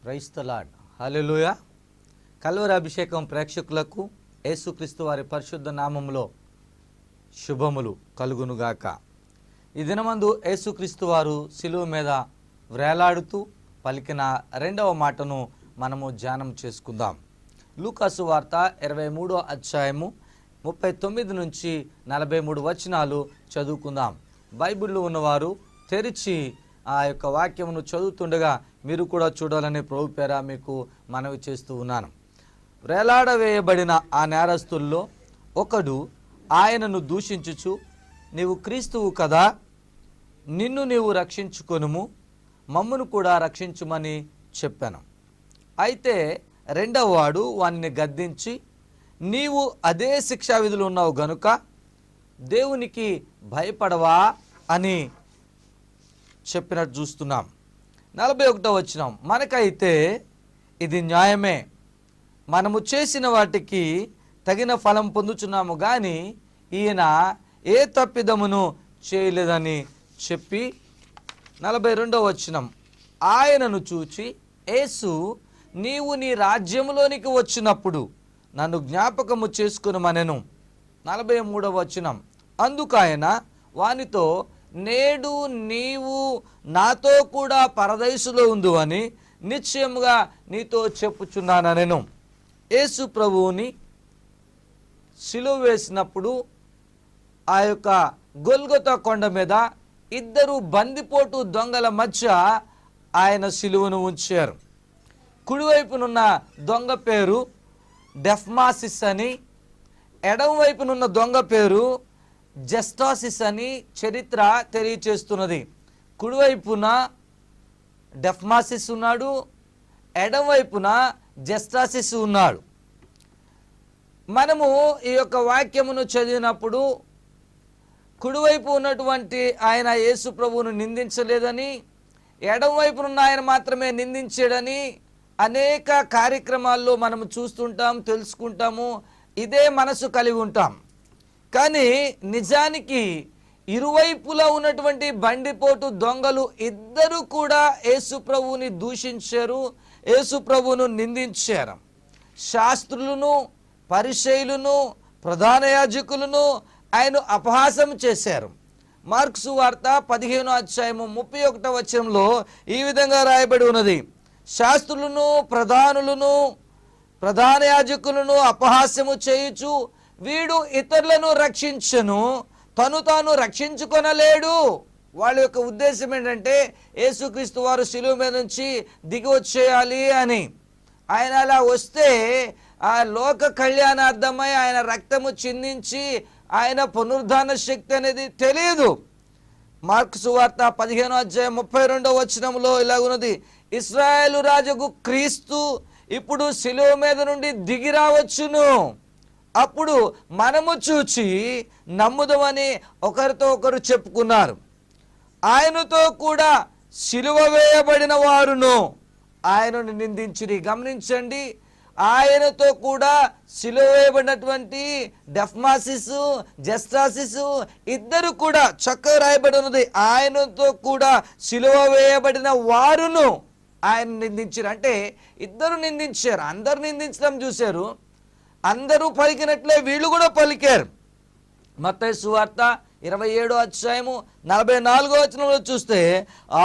Praise the Lord. Hallelujah. Calvary Abhishekam ప్రేక్షకులకు యేసుక్రీస్తు వారి పరిశుద్ధ నామములో శుభములు కలుగునుగాక. ఈ దినమందు యేసుక్రీస్తు వారు శిలువ మీద వ్రేలాడుతూ పలికిన రెండవ మాటను మనము ధ్యానం చేసుకుందాం. లూకాసు వార్త 23వ అధ్యాయము 39 నుంచి 43 వచనాలు చదువుకుందాం. బైబిల్లో ఉన్నవారు తెరిచి ఆ యొక్క వాక్యమును చదువుతుండగా మీరు కూడా చూడాలని ప్రభు పేర మీకు మనవి చేస్తూ ఉన్నాను. వేలాడవేయబడిన ఆ నేరస్తుల్లో ఒకడు ఆయనను దూషించుచు, నీవు క్రీస్తువు కదా, నిన్ను నీవు రక్షించుకొనుము, మమ్మును కూడా రక్షించుమని చెప్పాను. అయితే రెండవ వాడు వానిని గద్దించి, నీవు అదే శిక్షా విధులు ఉన్నావు గనుక దేవునికి భయపడవా అని చెప్పినట్టు చూస్తున్నాం. 41వ వచనం, మనకైతే ఇది న్యాయమే, మనము చేసిన వాటికి తగిన ఫలం పొందుచున్నాము కానీ ఈయన ఏ తప్పిదమును చేయలేదని చెప్పి 42వ వచనం, ఆయనను చూచి యేసు, నీవు నీ రాజ్యములోనికి వచ్చినప్పుడు నన్ను జ్ఞాపకము చేసుకొనుమనెను. 43వ వచనం, అందుకాయన వానితో, నేడు నీవు నాతో కూడా పరదైసులో ఉండు అని నిశ్చయముగా నీతో చెప్పుచున్నానెను. యేసు ప్రభువుని సిలువ వేసినప్పుడు ఆ యొక్క గొల్గొతా కొండ మీద ఇద్దరు బందిపోటు దొంగల మధ్య ఆయన సిలువను ఉంచారు. కుడివైపునున్న దొంగ పేరు డెఫ్మాసిస్ అని, ఎడమ వైపునున్న దొంగ పేరు జస్టాసిస్ అని చరిత్ర తెలియచేస్తున్నది. కుడివైపున డెఫ్మాసిస్ ఉన్నాడు, ఎడమవైపున జస్టాసిస్ ఉన్నాడు. మనము ఈ యొక్క వాక్యమును చదివినప్పుడు కుడివైపు ఉన్నటువంటి ఆయన యేసు ప్రభువును నిందించలేదని, ఎడమవైపునున్న ఆయన మాత్రమే నిందించాడని అనేక కార్యక్రమాల్లో మనము చూస్తుంటాం, తెలుసుకుంటాము, ఇదే మనసు కలిగి ఉంటాం. కానీ నిజానికి ఇరువైపులా ఉన్నటువంటి బండిపోటు దొంగలు ఇద్దరు కూడా యేసు ప్రభువుని దూషించారు, యేసు ప్రభువును నిందించారు. శాస్త్రులను, పరిసయ్యులను, ప్రధాన యాజకులను ఆయన అపహాసం చేశారు. మార్కు వార్త 15వ అధ్యాయము 31వ వచనంలో ఈ విధంగా రాయబడి ఉన్నది, శాస్త్రులను, ప్రధాన యాజకులను అపహాస్యము చేయుచు, వీడు ఇతరులను రక్షించను, తను తాను రక్షించుకొనలేడు. వాళ్ళ యొక్క ఉద్దేశం ఏంటంటే యేసుక్రీస్తు వారు శిలువ మీద నుంచి దిగి వచ్చేయాలి అని. ఆయన అలా వస్తే ఆ లోక కళ్యాణార్థమై ఆయన రక్తము చిందించి ఆయన పునరుద్ధాన శక్తి అనేది తెలియదు. మార్కు సువార్త 15వ అధ్యాయం 32వ వచనంలో ఇలాగున్నది, ఇశ్రాయేలు రాజుకు క్రీస్తు ఇప్పుడు శిలువ మీద నుండి దిగి రావచ్చును, అప్పుడు మనము చూచి నమ్ముదమని ఒకరితో ఒకరు చెప్పుకున్నారు. ఆయనతో కూడా సిలువ వేయబడిన వారును ఆయనను నిందించిరి. గమనించండి, ఆయనతో కూడా సిలువ వేయబడినటువంటి డెఫ్మాసిస్, జస్టాసిస్ ఇద్దరు కూడా చక్కగా రాయబడి ఉన్నది, ఆయనతో కూడా సిలువ వేయబడిన వారును ఆయన నిందించారు. అంటే ఇద్దరు నిందించారు, అందరు నిందించడం చూశారు, అందరూ పలికినట్లే వీళ్ళు కూడా పలికారు. మత్తయి సువార్త 27వ అధ్యాయము 44వ వచనంలో చూస్తే,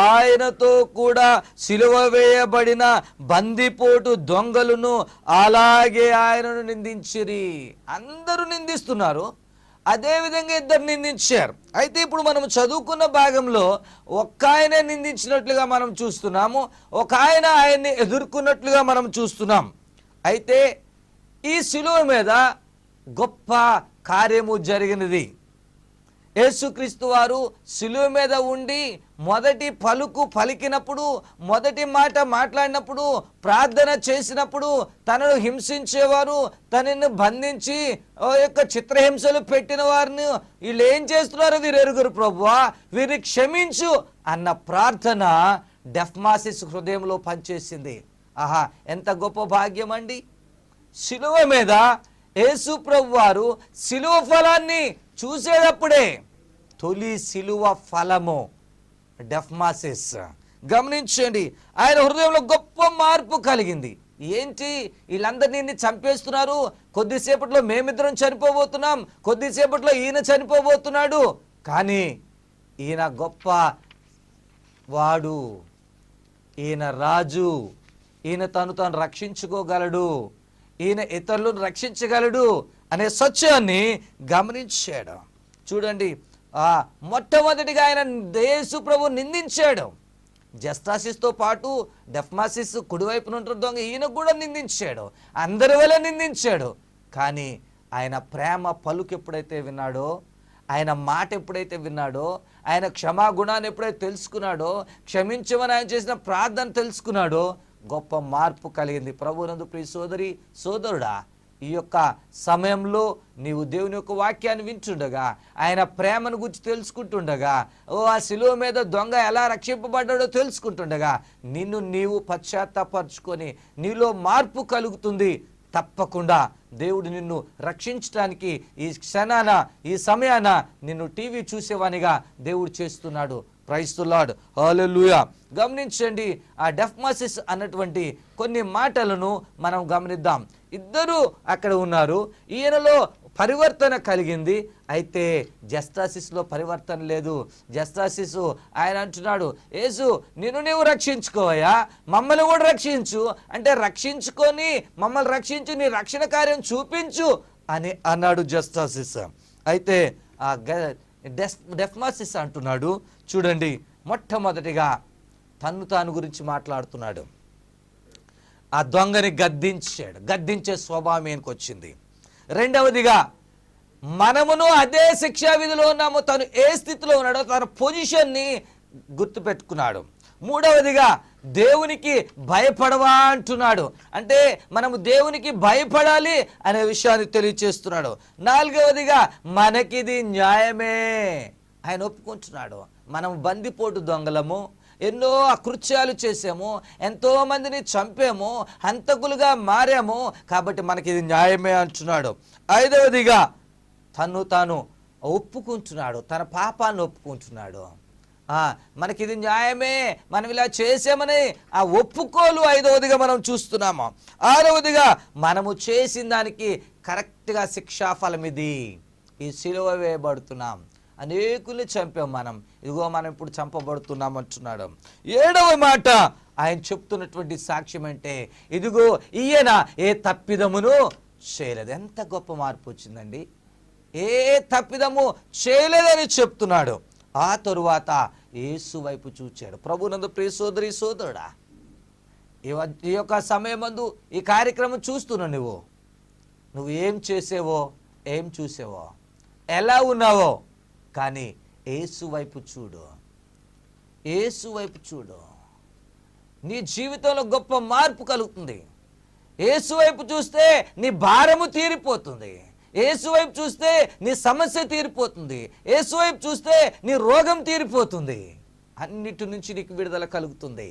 ఆయనతో కూడా సిలువ వేయబడిన బందిపోటు దొంగలను అలాగే ఆయనను నిందించిరి. అందరూ నిందిస్తున్నారు, అదేవిధంగా ఇద్దరు నిందించారు. అయితే ఇప్పుడు మనం చదువుకున్న భాగంలో ఒక్క ఆయనే నిందించినట్లుగా మనం చూస్తున్నాము, ఒక ఆయన ఆయన్ని ఎదుర్కొన్నట్లుగా మనం చూస్తున్నాం. అయితే ఈ శిలువ మీద గొప్ప కార్యము జరిగినది. యేసుక్రీస్తు వారు శిలువ మీద ఉండి మొదటి పలుకు పలికినప్పుడు, మొదటి మాట మాట్లాడినప్పుడు, ప్రార్థన చేసినప్పుడు తనను హింసించేవారు, తనను బంధించి యొక్క చిత్రహింసలు పెట్టిన వారిని, వీళ్ళు ఏం చేస్తున్నారో వీరు ఎరుగురు ప్రభువా, వీరిని క్షమించు అన్న ప్రార్థన డెఫ్మాసిస్ హృదయంలో పనిచేసింది. ఆహా, ఎంత గొప్ప భాగ్యం అండి! శిలువ మీద యేసు ప్రభు వారు శిలువ ఫలాన్ని చూసేటప్పుడే, తొలి శిలువ ఫలము డెఫ్మాసిస్, గమనించండి, ఆయన హృదయంలో గొప్ప మార్పు కలిగింది. ఏంటి, వీళ్ళందరినీ చంపేస్తున్నారు, కొద్దిసేపట్లో మేమిద్దరం చనిపోబోతున్నాం, కొద్దిసేపట్లో ఈయన చనిపోబోతున్నాడు, కానీ ఈయన గొప్ప వాడు, ఈయన రాజు, ఈయన తాను రక్షించుకోగలడు, ఈయన ఇతరులను రక్షించగలడు అనే సత్యాన్ని గమనించాడు. చూడండి, మొట్టమొదటిగా ఆయన యేసు ప్రభు నిందించాడు. జస్టాసిస్తో పాటు డెఫ్మాసిస్ కుడివైపున ఉంటారు దొంగ, ఈయన కూడా నిందించాడు, అందరి వల్ల నిందించాడు. కానీ ఆయన ప్రేమ పలుకు ఎప్పుడైతే విన్నాడో, ఆయన మాట ఎప్పుడైతే విన్నాడో, ఆయన క్షమాగుణాన్ని ఎప్పుడైతే తెలుసుకున్నాడో, క్షమించమని ఆయన చేసిన ప్రార్థన తెలుసుకున్నాడో, గొప్ప మార్పు కలిగింది. ప్రభువునందు ప్రియ సోదరి సోదరుడా, ఈ యొక్క సమయంలో నీవు దేవుని యొక్క వాక్యాన్ని వింటుండగా, ఆయన ప్రేమను గురించి తెలుసుకుంటుండగా, ఆ శిలువ మీద దొంగ ఎలా రక్షింపబడ్డాడో తెలుసుకుంటుండగా, నిన్ను నీవు పశ్చాత్తాపరచుకొని నీలో మార్పు కలుగుతుంది. తప్పకుండా దేవుడు నిన్ను రక్షించడానికి ఈ క్షణాన, ఈ సమయాన నిన్ను టీవీ చూసేవానిగా దేవుడు చేస్తున్నాడు. ప్రైజ్ ది లార్డ్, హల్లెలూయా. గమనించండి, ఆ డెఫ్మాసిస్ అన్నటువంటి కొన్ని మాటలను మనం గమనిద్దాం. ఇద్దరు అక్కడ ఉన్నారు, ఈయనలో పరివర్తన కలిగింది, అయితే జస్టాసిస్లో పరివర్తన లేదు. జస్టాసిస్ ఆయన అంటున్నాడు, యేసు నిన్ను నీవు రక్షించుకోవయ్యా, మమ్మల్ని కూడా రక్షించు అంటే, రక్షించుకొని మమ్మల్ని రక్షించు, నీ రక్షణ కార్యం చూపించు అని అన్నాడు జస్టాసిస్. అయితే ఆ డెఫ్మాసిస్ అంటున్నాడు, చూడండి, మొట్టమొదటిగా తాను గురించి మాట్లాడుతున్నాడు. ఆ దొంగని గద్దించాడు, గద్దించే స్వభావం ఈయనకు వచ్చింది. రెండవదిగా, మనమును అదే శిక్షా విధిలో ఉన్నాము, తను ఏ స్థితిలో ఉన్నాడో తన పొజిషన్ని గుర్తుపెట్టుకున్నాడు. మూడవదిగా, దేవునికి భయపడవా అంటున్నాడు, అంటే మనము దేవునికి భయపడాలి అనే విషయాన్ని తెలియచేస్తున్నాడు. నాలుగవదిగా, మనకిది న్యాయమే, ఆయన ఒప్పుకుంటున్నాడు. మనం బందిపోటు దొంగలము, ఎన్నో అకృత్యాలు చేసాము, ఎంతో మందిని చంపాము, హంతకులుగా మారాము, కాబట్టి మనకి ఇది న్యాయమే అంటున్నాడు. ఐదవదిగా, తాను ఒప్పుకుంటున్నాడు, తన పాపాన్ని ఒప్పుకుంటున్నాడు. మనకిది న్యాయమే, మనం ఇలా చేసామని ఆ ఒప్పుకోలు ఐదవదిగా మనం చూస్తున్నాము. ఆరవదిగా, మనము చేసిన దానికి కరెక్ట్గా శిక్షాఫలం ఇది, ఈ సిలువ వేయబడుతున్నాం, అనేకుల్ని చంపాం మనం, ఇదిగో మనం ఇప్పుడు చంపబడుతున్నాం అంటున్నాడు. ఏడవ మాట ఆయన చెప్తున్నటువంటి సాక్ష్యం అంటే, ఇదిగో ఈయన ఏ తప్పిదమును చేయలేదు. ఎంత గొప్ప మార్పు వచ్చిందండి, ఏ తప్పిదము చేయలేదని చెప్తున్నాడు. ఆ తరువాత యేసు వైపు చూచాడు. ప్రభునందు ప్రియ సోదరి సోదరుడా, ఈ యొక్క సమయమందు ఈ కార్యక్రమం చూస్తున్నావు, నువ్వు ఏం చేసేవో, ఏం చూసేవో, ఎలా ఉన్నావో, కానీ యేసు వైపు చూడు, యేసు వైపు చూడు, నీ జీవితంలో గొప్ప మార్పు కలుగుతుంది. యేసు వైపు చూస్తే నీ భారము తీరిపోతుంది, యేసు వైపు చూస్తే నీ సమస్య తీరిపోతుంది, యేసు వైపు చూస్తే నీ రోగం తీరిపోతుంది, అన్నిటి నుంచి నీకు విడుదల కలుగుతుంది.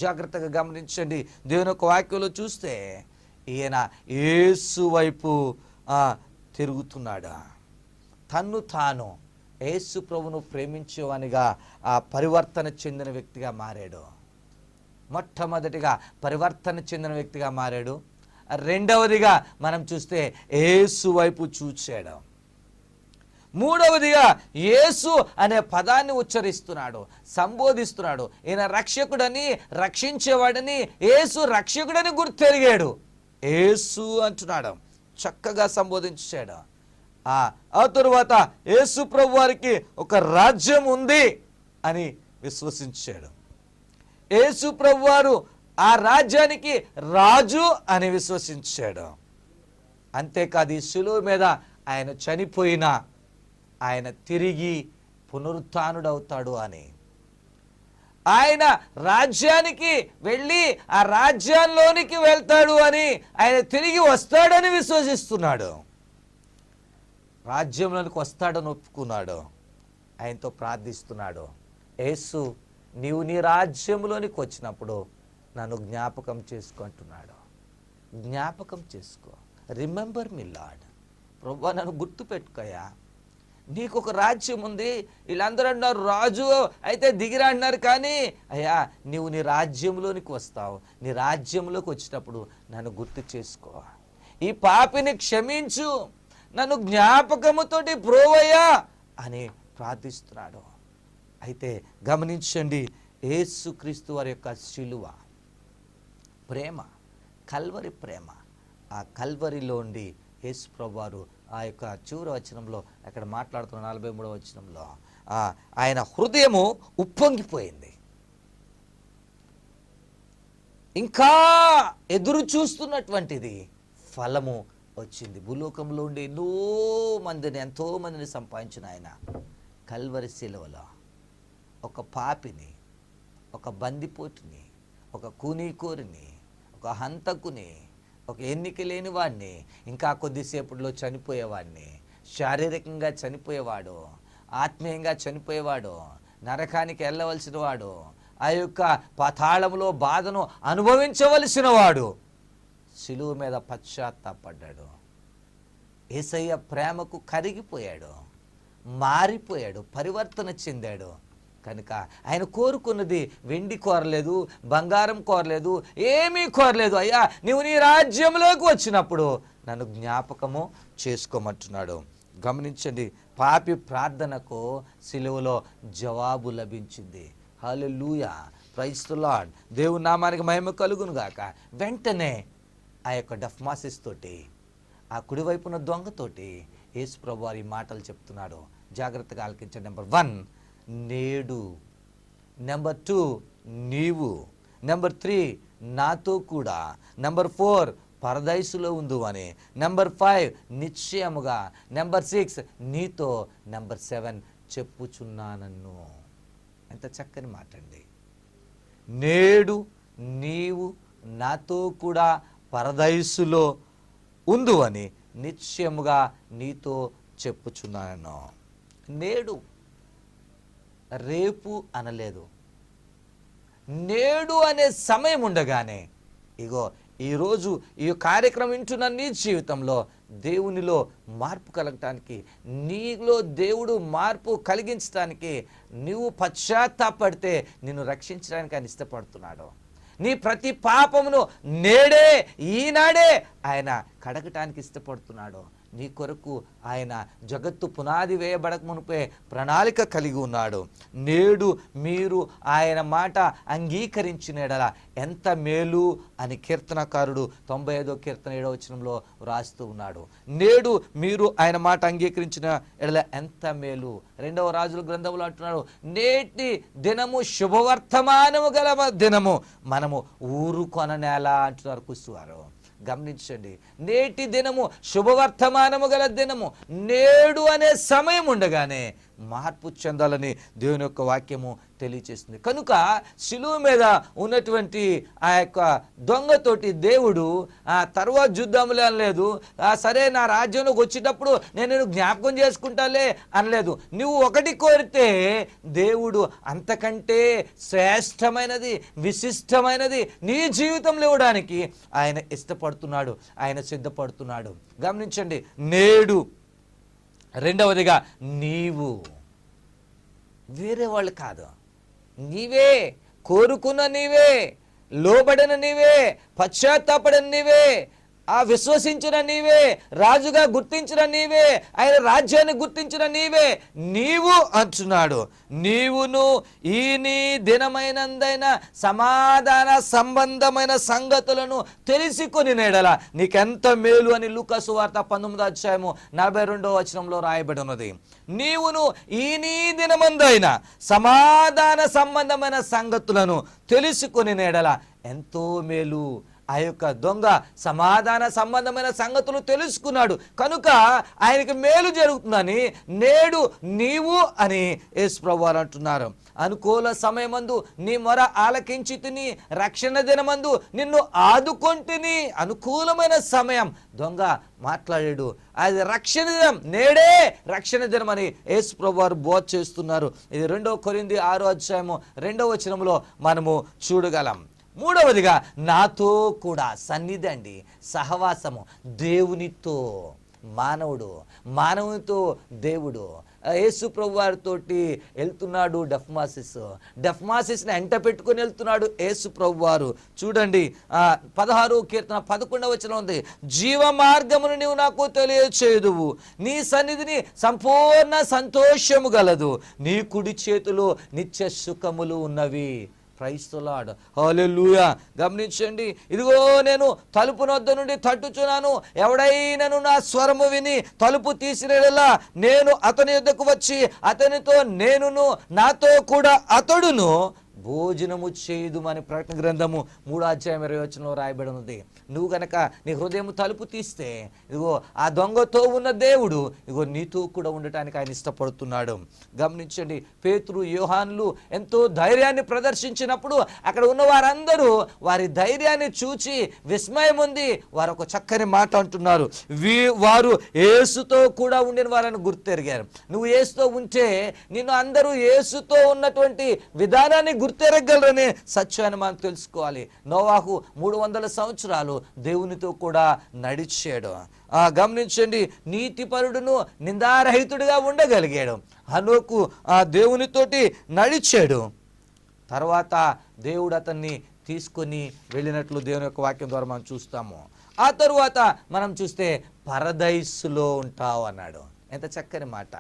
జాగ్రత్తగా గమనించండి, దేవుని యొక్క వాక్యంలో చూస్తే ఈయన యేసు వైపు తిరుగుతున్నాడు. తాను యేసు ప్రభును ప్రేమించేవానిగా పరివర్తన చెందిన వ్యక్తిగా మారాడు. మొట్టమొదటిగా పరివర్తన చెందిన వ్యక్తిగా మారాడు. రెండవదిగా మనం చూస్తే యేసు వైపు చూచాడు. మూడవదిగా, యేసు అనే పదాన్ని ఉచ్చరిస్తున్నాడు, సంబోధిస్తున్నాడు. ఈయన రక్షకుడని, రక్షించేవాడని, యేసు రక్షకుడని గుర్తెరిగాడు. యేసు అంటున్నాడు, చక్కగా సంబోధించాడు. ఆ తరువాత యేసు ప్రభు వారికి ఒక రాజ్యం ఉంది అని విశ్వసించాడు. యేసు ప్రభు వారు ఆ రాజ్యానికి రాజు అని విశ్వసించాడు. అంతేకాదు, ఈ శిలువ మీద ఆయన చనిపోయినా ఆయన తిరిగి పునరుత్థానుడవుతాడు అని, ఆయన రాజ్యానికి వెళ్ళి ఆ రాజ్యంలోనికి వెళ్తాడు అని, ఆయన తిరిగి వస్తాడని విశ్వసిస్తున్నాడు. రాజ్యంలోనికి వస్తాడని ఒప్పుకున్నాడు. ఆయనతో ప్రార్థిస్తున్నాడు, యేసు నీవు నీ రాజ్యంలోనికి వచ్చినప్పుడు నన్ను జ్ఞాపకం చేసుకుంటున్నాడు. జ్ఞాపకం చేసుకో, రిమెంబర్ మీ లార్డ్. ప్రభువా, నన్ను గుర్తుపెట్టుకోయా, నీకు ఒక రాజ్యం ఉంది. వీళ్ళందరూ అన్నారు రాజు అయితే దిగిరా అన్నారు. కానీ అయ్యా నీవు నీ రాజ్యంలోనికి వస్తావు. నీ రాజ్యంలోకి వచ్చినప్పుడు నన్ను గుర్తు చేసుకో, ఈ పాపిని క్షమించు, నన్ను జ్ఞాపకముతోటి ప్రోవయ్యా అని ప్రార్థిస్తున్నాడు. అయితే గమనించండి, యేసుక్రీస్తు వారి యొక్క శిలువ ప్రేమ, కల్వరి ప్రేమ, ఆ కల్వరిలోండి యేసు ప్రభువారు ఆ యొక్క చివరి వచనంలో అక్కడ మాట్లాడుతున్న 43వ వచనంలో ఆయన హృదయము ఉప్పొంగిపోయింది. ఇంకా ఎదురు చూస్తున్నటువంటిది ఫలము వచ్చింది. భూలోకంలో ఉండి ఎంతో మందిని సంపాదించిన ఆయన కల్వరి శిలువలో ఒక పాపిని, ఒక బందిపోటుని, ఒక కూనీకోరిని, ఒక హంతకుని, ఒక ఎన్నిక లేని వాడిని, ఇంకా కొద్దిసేపట్లో చనిపోయేవాడిని, శారీరకంగా చనిపోయేవాడు, ఆత్మీయంగా చనిపోయేవాడు, నరకానికి వెళ్ళవలసిన వాడు, ఆ యొక్క పాతాళంలో బాధను అనుభవించవలసిన వాడు శిలువ మీద పశ్చాత్తాపడ్డాడు. యేసయ్య ప్రేమకు కరిగిపోయాడు, మారిపోయాడు, పరివర్తన చెందాడు. కనుక ఆయన కోరుకున్నది వెండి కోరలేదు, బంగారం కోరలేదు, ఏమీ కోరలేదు. అయ్యా నీవు నీ రాజ్యంలోకి వచ్చినప్పుడు నన్ను జ్ఞాపకము చేసుకోమంటున్నాడు. గమనించండి, పాపి ప్రార్థనకు సిలువలో జవాబు లభించింది. హల్లెలూయా, ప్రైజ్ ది లార్డ్. దేవుని నామానికి మహిమ కలుగును గాక. వెంటనే ఆ యొక్క డఫ్మాసిస్ తోటి, ఆ కుడివైపున దొంగతోటి యేసు ప్రభువారు ఈ మాటలు చెప్తున్నాడు. జాగ్రత్తగా ఆలకించండి. నెంబర్ 1 నేడు, నెంబర్ 2 నీవు, నెంబర్ 3 నాతో కూడా, నెంబర్ 4 పరదైసులో ఉండు అని, నెంబర్ 5 నిశ్చయముగా, నెంబర్ 6 నీతో, నెంబర్ 7 చెప్పుచున్నానన్ను. ఎంత చక్కని మాట అండి. నేడు నీవు నాతో కూడా పరదైసులో ఉండు అని నిశ్చయముగా నీతో చెప్పుచున్నాను. నేడు, రేపు అనలేదు. నేడు అనే సమయం ఉండగానే ఇగో ఈరోజు ఈ కార్యక్రమం వింటున్న నీ జీవితంలో దేవునిలో మార్పు కలగటానికి, నీలో దేవుడు మార్పు కలిగించడానికి, నువ్వు పశ్చాత్తాపడితే నిన్ను రక్షించడానికి ఆయన ఇష్టపడుతున్నాడు. నీ ప్రతి పాపమును నేడే, ఈనాడే ఆయన కడగటానికి ఇష్టపడుతున్నాడు. నీ కొరకు ఆయన జగత్తు పునాది వేయబడక మునిపే ప్రణాళిక కలిగి ఉన్నాడు. నేడు మీరు ఆయన మాట అంగీకరించిన ఎడల ఎంత మేలు అని కీర్తనకారుడు 95వ కీర్తన 7వ వచనంలో వ్రాస్తూ ఉన్నాడు. నేడు మీరు ఆయన మాట అంగీకరించిన ఎడల ఎంత మేలు. 2వ రాజుల గ్రంథంలో అంటున్నాడు, నేటి దినము శుభవర్తమానము గల దినము, మనము ఊరుకొననేలా అంటున్నారు కుస్తువారు. గమనించండి, నేటి దినము శుభవర్తమానము గల దినము. నేడు అనే సమయం ఉండగానే మార్పు చెందాలని దేవుని యొక్క వాక్యము తెలియచేస్తుంది. కనుక శిలువ మీద ఉన్నటువంటి ఆ యొక్క దొంగతోటి దేవుడు ఆ తర్వాత యుద్ధంలే అనలేదు. సరే నా రాజ్యంలోకి వచ్చేటప్పుడు నేను జ్ఞాపకం చేసుకుంటాలే అనలేదు. నువ్వు ఒకటి కోరితే దేవుడు అంతకంటే శ్రేష్టమైనది, విశిష్టమైనది నీ జీవితంలో ఇవ్వడానికి ఆయన ఇష్టపడుతున్నాడు, ఆయన సిద్ధపడుతున్నాడు. గమనించండి, నేడు. రెండవదిగా నీవు. వేరే వాళ్ళు కాదు, నీవే కోరుకున్న, నీవే లోబడిన, నీవే పశ్చాత్తాపడిన, నీవే విశ్వసించిన, నీవే రాజుగా గుర్తించిన, నీవే ఆయన రాజ్యాన్ని గుర్తించిన, నీవు అంటున్నాడు. నీవును ఈ నీ దినమైనందైన సమాధాన సంబంధమైన సంగతులను తెలుసుకొని నేడల నీకెంత మేలు అని లూకా సువార్త 19వ అధ్యాయము 42వ వచనంలో రాయబడి ఉన్నది. నీవును ఈ నీ దినమందైన సమాధాన సంబంధమైన సంగతులను తెలుసుకొని నేడల ఎంతో మేలు. ఆ యొక్క దొంగ సమాధాన సంబంధమైన సంగతులు తెలుసుకున్నాడు కనుక ఆయనకి మేలు జరుగుతుందని నేడు నీవు అని యేసు ప్రభువారు అంటున్నారు. అనుకూల సమయమందు నీ మొర ఆలకించి తిని, రక్షణ దినమందు నిన్ను ఆదుకొంటిని. అనుకూలమైన సమయం దొంగ మాట్లాడాడు. అది రక్షణ దినం, నేడే రక్షణ దినం అని యేసు ప్రభువారు బోధ చేస్తున్నారు. ఇది 2 కొరింథీ 6వ అధ్యాయము 2వ వచనంలో మనము చూడగలం. మూడవదిగా నాతో కూడా సన్నిధి అండి, సహవాసము. దేవునితో మానవుడు, మానవునితో దేవుడు, యేసు ప్రభు వారితోటి వెళ్తున్నాడు డెఫ్మాసిస్ని ఎంట పెట్టుకుని వెళ్తున్నాడు యేసు ప్రభు వారు. చూడండి 16వ కీర్తన 11వ వచనం ఉంది, జీవ మార్గమును నీవు నాకు తెలియచేయుదువు, నీ సన్నిధిని సంపూర్ణ సంతోషము గలదు, నీ కుడి చేతిలో నిత్య సుఖములు ఉన్నవి. ప్రైజ్ ది లార్డ్, హల్లెలూయా. గమనించండి, ఇదిగో నేను తలుపు నొద్ద నుండి తట్టుచున్నాను, ఎవడైనను నా స్వరము విని తలుపు తీసినలా నేను అతని యొద్దకు వచ్చి అతనితో నేనును నాతో కూడా అతడును భోజనము చేయుదుమని ప్రకటన గ్రంథము 3:20 రాయబడి ఉంది. నువ్వు గనక నీ హృదయం తలుపు తీస్తే ఇదిగో ఆ దొంగతో ఉన్న దేవుడు ఇదిగో నీతో కూడా ఉండటానికి ఆయన ఇష్టపడుతున్నాడు. గమనించండి, పేతురు యోహానులు ఎంతో ధైర్యాన్ని ప్రదర్శించినప్పుడు అక్కడ ఉన్న వారందరూ వారి ధైర్యాన్ని చూచి విస్మయం ఉంది. వారు ఒక చక్కని మాట అంటున్నారు, వారు యేసుతో కూడా ఉండిన వారిని గుర్తెరిగారు. నువ్వు యేసుతో ఉంటే నిన్ను అందరూ యేసుతో ఉన్నటువంటి విధానాన్ని గుర్తెరగలరనే సత్యాన్ని మనం తెలుసుకోవాలి. నోవాహు 300 సంవత్సరాలు దేవునితో కూడా నడిచాడు. గమనించండి, నీతిపరుడును నిందారహితుడిగా ఉండగలిగాడు. హనోకు దేవునితోటి నడిచాడు. తర్వాత దేవుడు అతన్ని తీసుకొని వెళ్ళినట్లు దేవుని యొక్క వాక్యం ద్వారా మనం చూస్తాము. ఆ తరువాత మనం చూస్తే పరదైసులో ఉంటావు అన్నాడు. ఎంత చక్కని మాట.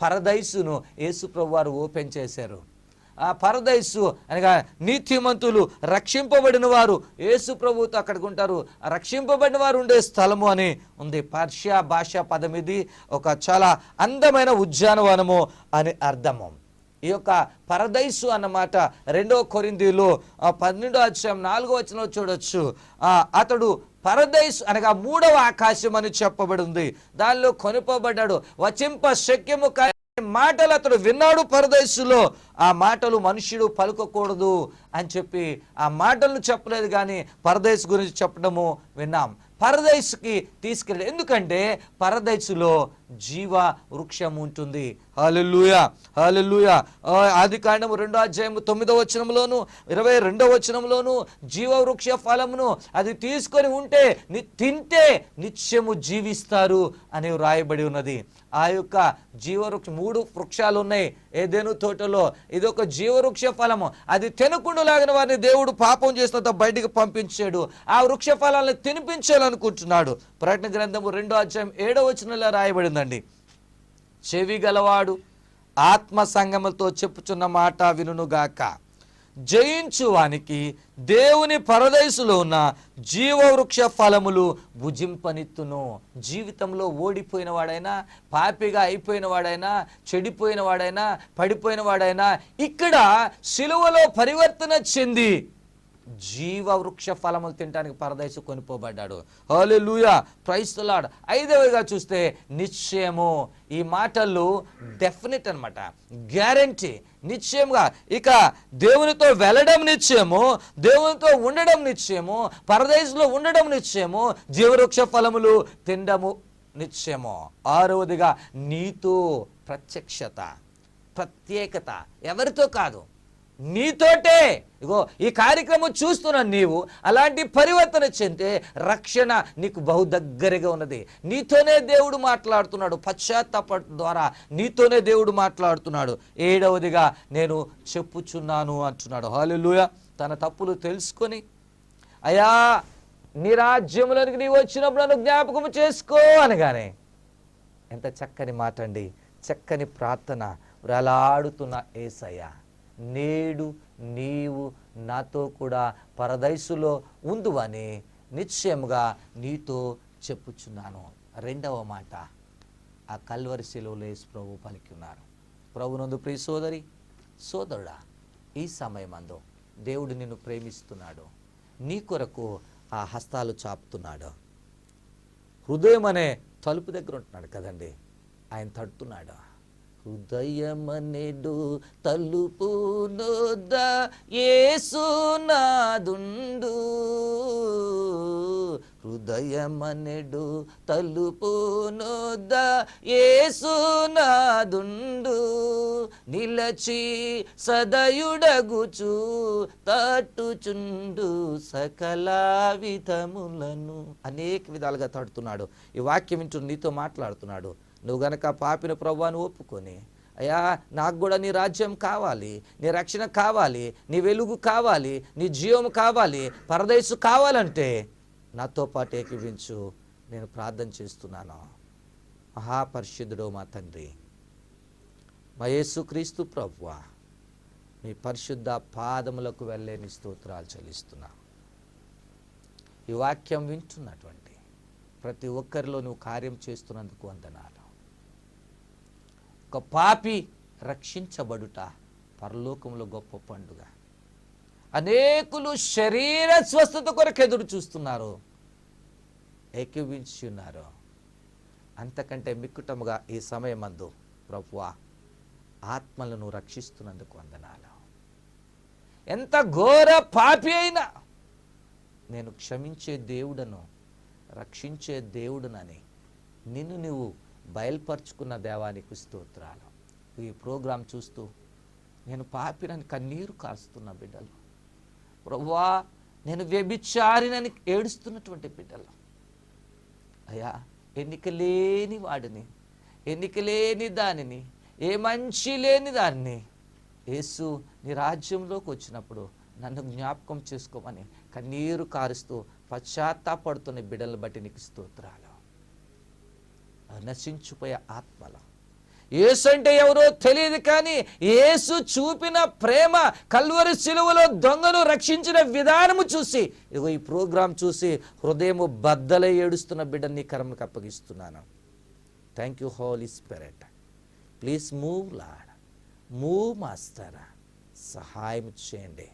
పరదైసును యేసు ప్రభు వారు ఓపెన్ చేశారు. ఆ పరదైసు అనగా నీతిమంతులు రక్షింపబడిన వారు యేసు ప్రభువుతో అక్కడికి ఉంటారు. రక్షింపబడిన వారు ఉండే స్థలము అని ఉంది. పర్షియా భాషా పదం ఇది. ఒక చాలా అందమైన ఉద్యానవనము అని అర్థము. ఈ యొక్క పరదైసు అన్నమాట 2 కొరింథీయులో 12:4 చూడొచ్చు. అతడు పరదైసు అనగా 3వ ఆకాశం అని చెప్పబడి ఉంది. దానిలో కొనుపబడ్డాడు. వచింప శక్యము మాటలు అతడు విన్నాడు పరదైసులో. ఆ మాటలు మనుష్యుడు పలుకకూడదు అని చెప్పి ఆ మాటలను చెప్పలేదు, కానీ పరదైసు గురించి చెప్పడము విన్నాం. పరదైసుకి తీసుకెళ్ళి, ఎందుకంటే పరదైసులో జీవ వృక్షం ఉంటుంది. హల్లెలూయా, హల్లెలూయా. ఆదికాండము 2:9 22 జీవ వృక్ష ఫలమును అది తీసుకొని ఉంటే తింటే నిత్యము జీవిస్తారు అని రాయబడి ఉన్నది. ఆ యొక్క జీవవృక్ష 3 వృక్షాలు ఉన్నాయి ఏదెను తోటలో. ఇది ఒక జీవవృక్ష ఫలము. అది తినకుండాలాగిన వారిని దేవుడు పాపం చేసినంత బయటికి పంపించాడు. ఆ వృక్ష ఫలాలను తినిపించాలనుకుంటున్నాడు. ప్రకటన గ్రంథము 2:7 రాయబడిందండి, చెవి గలవాడు ఆత్మ సంగములతో చెప్పుచున్న మాట వినుగాక, జయించు వానికి దేవుని పరదైసులో ఉన్న జీవవృక్ష ఫలములు భుజింపనిత్తును. జీవితంలో ఓడిపోయిన వాడైనా, పాపిగా అయిపోయిన వాడైనా, చెడిపోయిన వాడైనా, పడిపోయిన వాడైనా ఇక్కడ సిలువలో పరివర్తన చెంది జీవవృక్ష ఫలములు తినడానికి పరదైసు కొనిపోబడ్డాడు. హల్లెలూయా, ప్రైజ్ ది లార్డ్. 5వదిగా చూస్తే నిశ్చయము. ఈ మాటలు డెఫినెట్ అన్నమాట, గ్యారంటీ, నిశ్చయంగా. ఇక దేవునితో వెళ్ళడం నిశ్చయము, దేవునితో ఉండడం నిశ్చయము, పరదైసులో ఉండడం నిశ్చయము, జీవవృక్ష ఫలములు తినడము నిశ్చయము. 6వదిగా నీతో ప్రత్యక్షత, ప్రత్యేకత. ఎవరితో కాదు, నీతోటే. ఇగో ఈ కార్యక్రమం చూస్తున్నాను, నీవు అలాంటి పరివర్తన చెందితే రక్షణ నీకు బహు దగ్గరగా ఉన్నది. నీతోనే దేవుడు మాట్లాడుతున్నాడు. పశ్చాత్తాప ద్వారా నీతోనే దేవుడు మాట్లాడుతున్నాడు. 7వదిగా నేను చెప్పుచున్నాను అంటున్నాడు. హల్లెలూయా. తన తప్పులు తెలుసుకొని, అయ్యా నీ రాజ్యములోనికి నీవు వచ్చినప్పుడు నన్ను జ్ఞాపకం చేసుకో అనగానే, ఎంత చక్కని మాట అండి, చక్కని ప్రార్థన. వేలాడుతున్న యేసయ్య, నేడు నీవు నాతో కూడా పరదైసులో ఉందువని నిశ్చయముగా నీతో చెప్పుచున్నాను. 2వ మాట ఆ కల్వరి శిలువలో యేసు ప్రభు పలికి ఉన్నారు. ప్రభునందు ప్రియ సోదరి సోదరుడా, ఈ సమయమందు దేవుడు నిన్ను ప్రేమిస్తున్నాడు. నీ కొరకు ఆ హస్తాలు చాపుతున్నాడు. హృదయం అనే తలుపు దగ్గర ఉంటున్నాడు కదండి, ఆయన తడుతున్నాడు. హృదయమనెడు తలుపు నొద్ద యేసునాదుండు, హృదయమనెడు తలుపు నొద్ద యేసునాదుండు, నిలచి సదయుడగుచు తట్టుచుండు సకల విధములను. అనేక విధాలుగా తడుతున్నాడు. ఈ వాక్యం వింటూ నీతో మాట్లాడుతున్నాడు. నువ్వు గనక పాపిన ప్రభువాన్ని ఒప్పుకొని, అయ్యా నాకు కూడా నీ రాజ్యం కావాలి, నీ రక్షణ కావాలి, నీ వెలుగు కావాలి, నీ జీవం కావాలి, పరదేశు కావాలంటే నాతో పాటు ఏకీవించు. నేను ప్రార్థన చేస్తున్నాను. మహాపరిశుద్ధుడు మా తండ్రి, మా యేసుక్రీస్తు ప్రభువా, మీ పరిశుద్ధ పాదములకు వెళ్ళేని స్తోత్రాలు చెల్లిస్తున్నా. ఈ వాక్యం వింటున్నటువంటి ప్రతి ఒక్కరిలో నువ్వు కార్యం చేస్తున్నందుకు వందనాలు. ఒక పాపి రక్షించబడుట పరలోకంలో గొప్ప పండుగ. అనేకులు శరీర స్వస్థత కొరకు ఎదురు చూస్తున్నారు, ఏకీవించి ఉన్నారు. అంతకంటే మిక్కుటముగా ఈ సమయమందు ప్రభువా, ఆత్మలను రక్షిస్తున్నందుకు వందనాలు. ఎంత ఘోర పాపి అయినా నేను క్షమించే దేవుడను, రక్షించే దేవుడునని నిన్ను నువ్వు బయలుపరుచుకున్న దేవానికి స్తోత్రాలు. ఈ ప్రోగ్రాం చూస్తూ నేను పాపినని కన్నీరు కారుస్తున్న బిడ్డలు, ప్రభువా నేను వ్యభిచారినని ఏడుస్తున్నటువంటి బిడ్డలు, అయ్యా ఎన్నిక లేని వాడిని, ఎన్నిక లేని దానిని, ఏ మంచి లేని దాన్ని యేసు నీ రాజ్యంలోకి వచ్చినప్పుడు నన్ను జ్ఞాపకం చేసుకోమని కన్నీరు కారుస్తూ పశ్చాత్తాపడుతున్న బిడ్డలను బట్టి నీకు స్తోత్రాలు. నశించిపోయే ఆత్మలు, యేసు అంటే ఎవరో తెలియదు, కానీ యేసు చూపిన ప్రేమ, కల్వరి శిలువలో దొంగను రక్షించిన విధానము చూసి, ఇదిగో ఈ ప్రోగ్రాం చూసి హృదయము బద్దలై ఏడుస్తున్న బిడ్డని నీ కరములకు అప్పగిస్తున్నాను. Thank you holy spirit. Please move lord, move master, సహాయం చేయండి.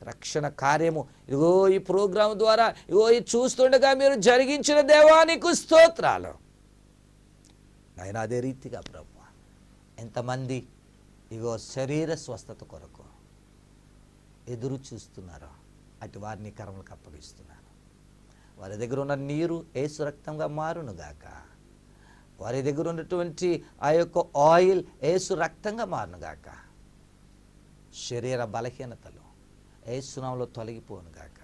రక్షణ కార్యము ఇదిగో ఈ ప్రోగ్రాం ద్వారా ఇదిగో ఈ చూస్తుండగా మీరు జరిగించిన దేవానికి స్తోత్రాలు. నాయన అదే రీతిగా ప్రభు ఎంతమంది ఇగో శరీర స్వస్థత కొరకు ఎదురు చూస్తున్నారో అటు వారిని కర్మలకు అప్పగిస్తున్నాను. వారి దగ్గర ఉన్న నీరు యేసు రక్తంగా మారునుగాక, వారి దగ్గర ఉన్నటువంటి ఆ యొక్క ఆయిల్ యేసు రక్తంగా మారునుగాక, శరీర బలహీనతలు యేసునామములో తొలగిపోనుగాక,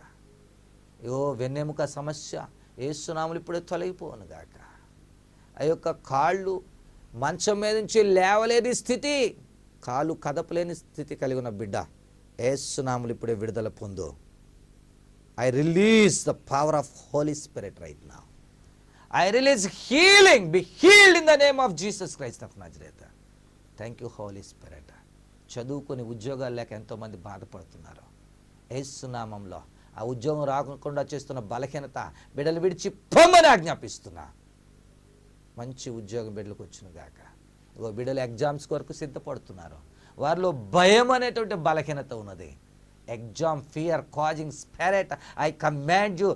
వెన్నెముక సమస్య యేసునామములో ఇప్పుడే తొలగిపోనుగాక, ఆ యొక్క కాళ్ళు మంచం మీద నుంచి లేవలేని స్థితి, కాలు కదపలేని స్థితి కలిగి ఉన్న బిడ్డ యేసునామములో ఇప్పుడే విడుదల పొందు. I release the power of Holy Spirit right now. I release healing. Be healed in the name of Jesus Christ of Nazareth. Thank you, Holy Spirit. చదువుకొని ఉద్యోగాలు లేక ఎంతోమంది బాధపడుతున్నారు. యేసు నామములో ఆ ఉద్యోగం రాకుండా చేస్తున్న బలహీనత బిడ్డలు విడిచి పొమ్మని ఆజ్ఞాపిస్తున్నా. మంచి ఉద్యోగం బిడ్డలకు వచ్చును గాక. ఇగో బిడ్డలు ఎగ్జామ్స్ కొరకు సిద్ధపడుతున్నారు, వారిలో భయం అనేటువంటి బలహీనత ఉన్నది. Exam fear causing spirit, I command you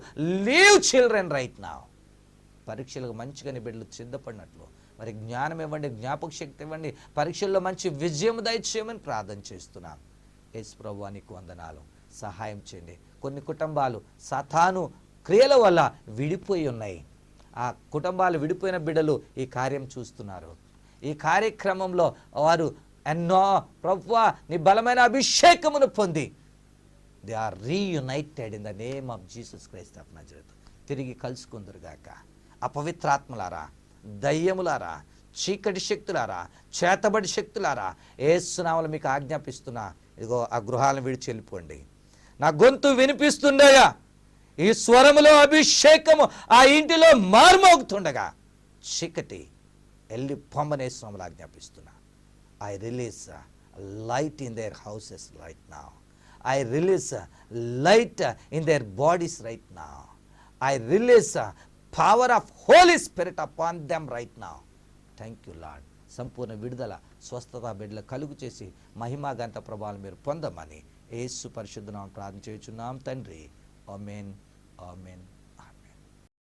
leave children right now. పరీక్షలకు మంచిగానే బిడ్డలు సిద్ధపడినట్లు మరి జ్ఞానం ఇవ్వండి, జ్ఞాపక శక్తి ఇవ్వండి, పరీక్షల్లో మంచి విజయం దయచేయమని ప్రార్థన చేస్తున్నాం. యేసు ప్రభువా నీకు వందనాలు, సహాయం చేయండి. కొన్ని కుటుంబాలు సాతాను క్రియల వల్ల విడిపోయి ఉన్నాయి. ఆ కుటుంబాలు విడిపోయిన బిడ్డలు ఈ కార్యం చూస్తున్నారు. ఈ కార్యక్రమంలో వారు ఎన్నో ప్రభువా నీ బలమైన అభిషేకమును పొంది they are reunited in the name of Jesus Christ of Nazareth. తిరిగి కలుసుకుందరుగాక. అపవిత్రాత్మలారా, దయ్యములారా, చీకటి శక్తులారా, చేతబడి శక్తులారా, యేసు నామములో మీకు ఆజ్ఞాపిస్తున్నా, ఇదిగో ఆ గృహాలను విడిచి వెళ్ళిపోండి. నా గొంతు వినిపిస్తుండగా ఈ స్వరములో అభిషేకము ఆ ఇంటిలో మార్మోగుతుండగా చీకటి వెళ్ళి పొమ్మని యేసు నామములో ఆజ్ఞాపిస్తున్నా. I release light in their houses right now. I release light in their bodies right now. I release power of Holy Spirit upon them right now. Thank you Lord. సంపూర్ణ విడుదల, స్వస్థత బిడ్డల కలుగు చేసి మహిమా గంట ప్రభావాలు మీరు పొందమని యేసు పరిశుద్ధ నామమున ప్రార్థన చేయుచున్నాం తండ్రి. ఆమేన్, ఆమేన్.